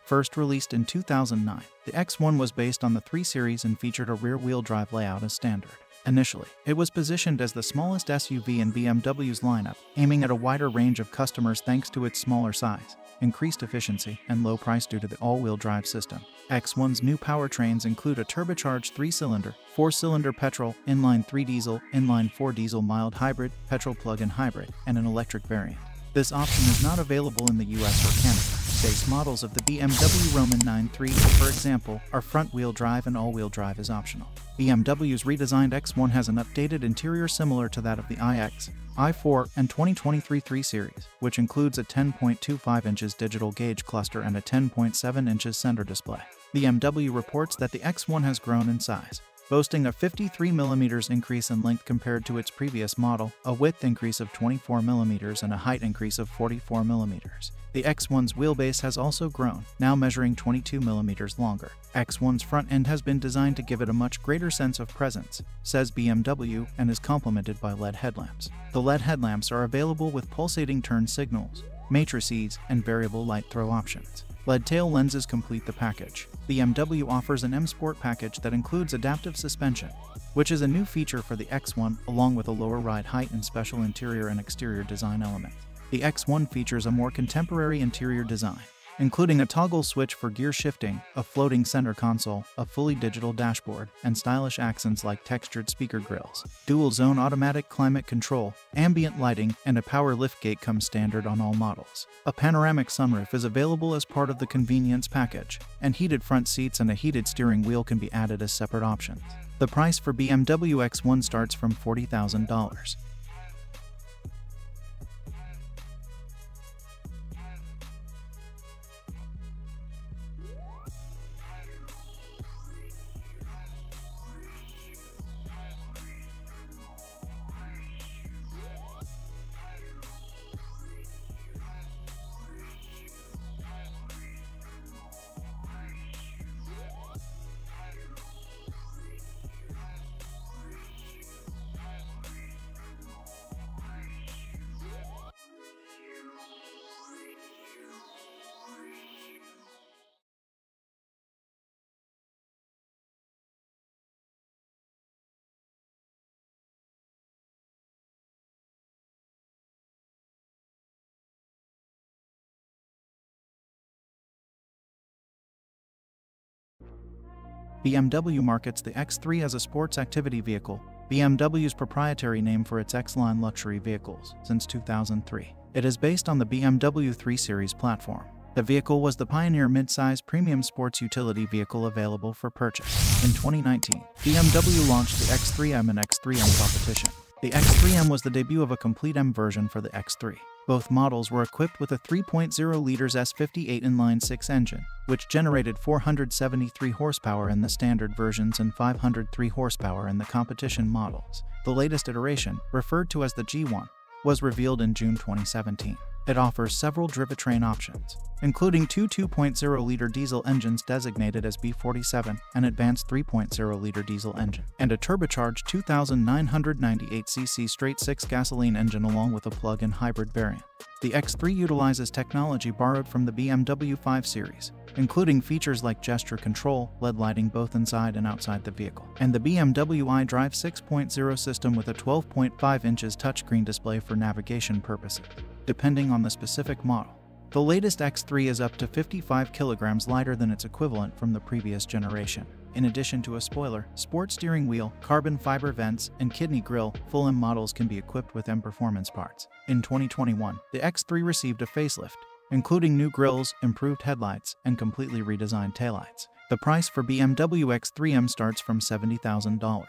First released in 2009, the X1 was based on the 3 Series and featured a rear-wheel drive layout as standard. Initially, it was positioned as the smallest SUV in BMW's lineup, aiming at a wider range of customers thanks to its smaller size, increased efficiency, and low price due to the all-wheel drive system. X1's new powertrains include a turbocharged 3-cylinder, 4-cylinder petrol, inline 3 diesel, inline 4 diesel mild hybrid, petrol plug-in hybrid, and an electric variant. This option is not available in the US or Canada. Base models of the BMW Roman 9/3, for example, are front-wheel drive and all-wheel drive is optional. BMW's redesigned X1 has an updated interior similar to that of the iX, i4, and 2023 3 Series, which includes a 10.25 inches digital gauge cluster and a 10.7 inches center display. BMW reports that the X1 has grown in size, boasting a 53mm increase in length compared to its previous model, a width increase of 24mm and a height increase of 44mm. The X1's wheelbase has also grown, now measuring 22mm longer. X1's front end has been designed to give it a much greater sense of presence, says BMW, and is complemented by LED headlamps. The LED headlamps are available with pulsating turn signals, matrices, and variable light throw options. LED tail lenses complete the package. BMW offers an M Sport package that includes adaptive suspension, which is a new feature for the X1, along with a lower ride height and special interior and exterior design elements. The X1 features a more contemporary interior design, including a toggle switch for gear shifting, a floating center console, a fully digital dashboard, and stylish accents like textured speaker grills. Dual-zone automatic climate control, ambient lighting, and a power liftgate come standard on all models. A panoramic sunroof is available as part of the convenience package, and heated front seats and a heated steering wheel can be added as separate options. The price for BMW X1 starts from $40,000. BMW markets the X3 as a sports activity vehicle, BMW's proprietary name for its X-line luxury vehicles, since 2003. It is based on the BMW 3 Series platform. The vehicle was the pioneer mid-size premium sports utility vehicle available for purchase. In 2019, BMW launched the X3M and X3M competition. The X3M was the debut of a complete M version for the X3. Both models were equipped with a 3.0-liter S58 inline-6 engine, which generated 473 horsepower in the standard versions and 503 horsepower in the competition models. The latest iteration, referred to as the G1, was revealed in June 2017. It offers several drivetrain options, including two 2.0-liter diesel engines designated as B47, an advanced 3.0-liter diesel engine, and a turbocharged 2,998cc straight-six gasoline engine along with a plug-in hybrid variant. The X3 utilizes technology borrowed from the BMW 5 Series, including features like gesture control, LED lighting both inside and outside the vehicle, and the BMW iDrive 6.0 system with a 12.5 inches touchscreen display for navigation purposes, depending on the specific model. The latest X3 is up to 55 kilograms lighter than its equivalent from the previous generation. In addition to a spoiler, sport steering wheel, carbon fiber vents, and kidney grille, full M models can be equipped with M performance parts. In 2021, the X3 received a facelift, including new grilles, improved headlights, and completely redesigned taillights. The price for BMW X3M starts from $70,000.